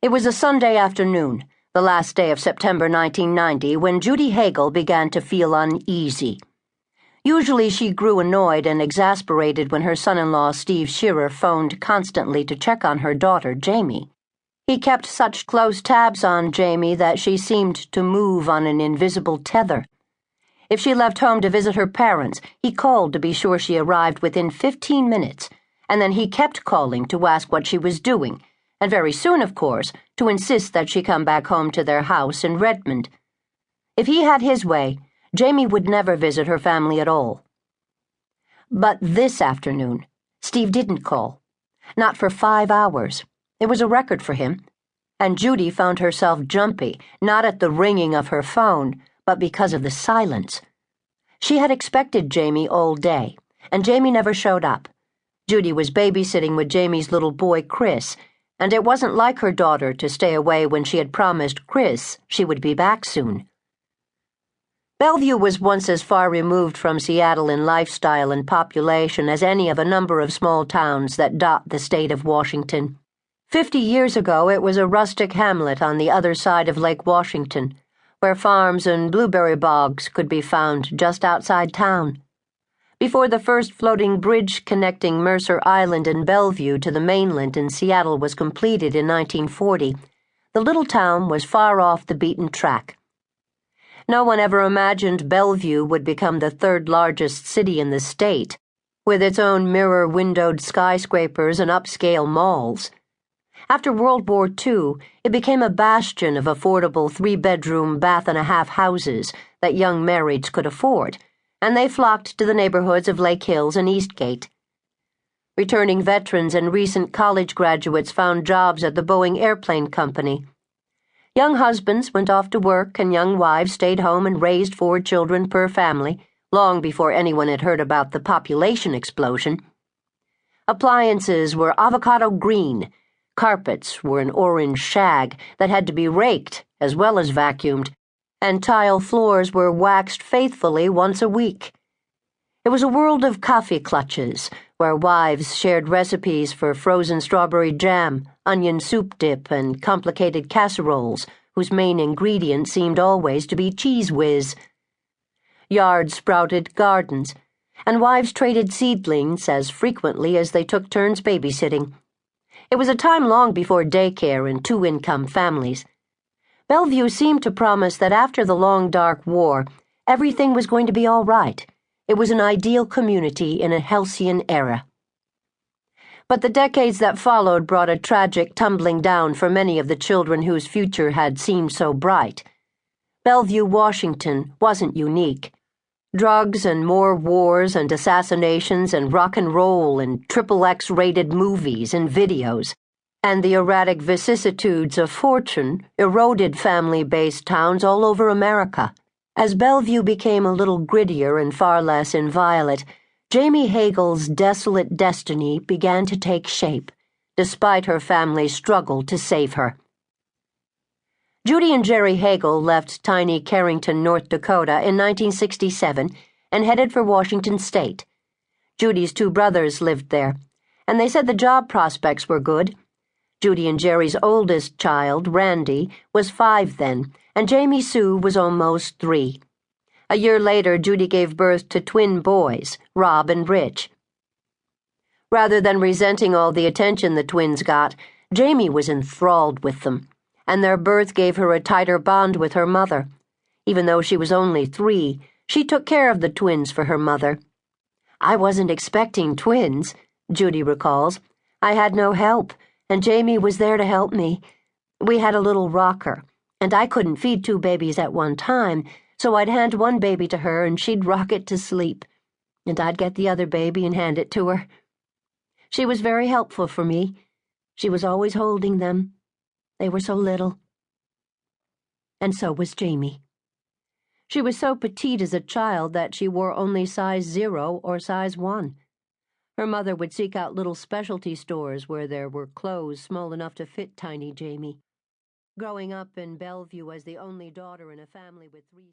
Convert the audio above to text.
It was a Sunday afternoon, the last day of September 1990, when Judy Hagel began to feel uneasy. Usually she grew annoyed and exasperated when her son-in-law Steve Shearer phoned constantly to check on her daughter, Jamie. He kept such close tabs on Jamie that she seemed to move on an invisible tether. If she left home to visit her parents, he called to be sure she arrived within 15 minutes, and then he kept calling to ask what she was doing, and very soon, of course, to insist that she come back home to their house in Redmond. If he had his way, Jamie would never visit her family at all. But this afternoon, Steve didn't call. Not for 5 hours. It was a record for him. And Judy found herself jumpy, not at the ringing of her phone, but because of the silence. She had expected Jamie all day, and Jamie never showed up. Judy was babysitting with Jamie's little boy, Chris, and it wasn't like her daughter to stay away when she had promised Chris she would be back soon. Bellevue was once as far removed from Seattle in lifestyle and population as any of a number of small towns that dot the state of Washington. 50 years ago, it was a rustic hamlet on the other side of Lake Washington, where farms and blueberry bogs could be found just outside town. Before the first floating bridge connecting Mercer Island and Bellevue to the mainland in Seattle was completed in 1940, the little town was far off the beaten track. No one ever imagined Bellevue would become the third largest city in the state, with its own mirror-windowed skyscrapers and upscale malls. After World War II, it became a bastion of affordable 3-bedroom, bath-and-a-half houses that young marrieds could afford, and they flocked to the neighborhoods of Lake Hills and Eastgate. Returning veterans and recent college graduates found jobs at the Boeing Airplane Company. Young husbands went off to work and young wives stayed home and raised 4 children per family, long before anyone had heard about the population explosion. Appliances were avocado green, carpets were an orange shag that had to be raked as well as vacuumed, and tile floors were waxed faithfully once a week. It was a world of coffee clutches, where wives shared recipes for frozen strawberry jam, onion soup dip, and complicated casseroles, whose main ingredient seemed always to be Cheese Whiz. Yards sprouted gardens, and wives traded seedlings as frequently as they took turns babysitting. It was a time long before daycare and 2-income families. Bellevue seemed to promise that after the long, dark war, everything was going to be all right. It was an ideal community in a halcyon era. But the decades that followed brought a tragic tumbling down for many of the children whose future had seemed so bright. Bellevue, Washington wasn't unique. Drugs and more wars and assassinations and rock and roll and XXX-rated movies and videos, and the erratic vicissitudes of fortune eroded family-based towns all over America. As Bellevue became a little grittier and far less inviolate, Jamie Hagel's desolate destiny began to take shape, despite her family's struggle to save her. Judy and Jerry Hagel left tiny Carrington, North Dakota in 1967 and headed for Washington State. Judy's 2 brothers lived there, and they said the job prospects were good. Judy and Jerry's oldest child, Randy, was 5 then, and Jamie Sue was almost 3. A year later, Judy gave birth to twin boys, Rob and Rich. Rather than resenting all the attention the twins got, Jamie was enthralled with them, and their birth gave her a tighter bond with her mother. Even though she was only 3, she took care of the twins for her mother. "I wasn't expecting twins," Judy recalls. "I had no help, and Jamie was there to help me. We had a little rocker, and I couldn't feed 2 babies at one time, so I'd hand one baby to her and she'd rock it to sleep, and I'd get the other baby and hand it to her. She was very helpful for me. She was always holding them. They were so little." And so was Jamie. She was so petite as a child that she wore only size 0 or size 1. Her mother would seek out little specialty stores where there were clothes small enough to fit tiny Jamie. Growing up in Bellevue as the only daughter in a family with 3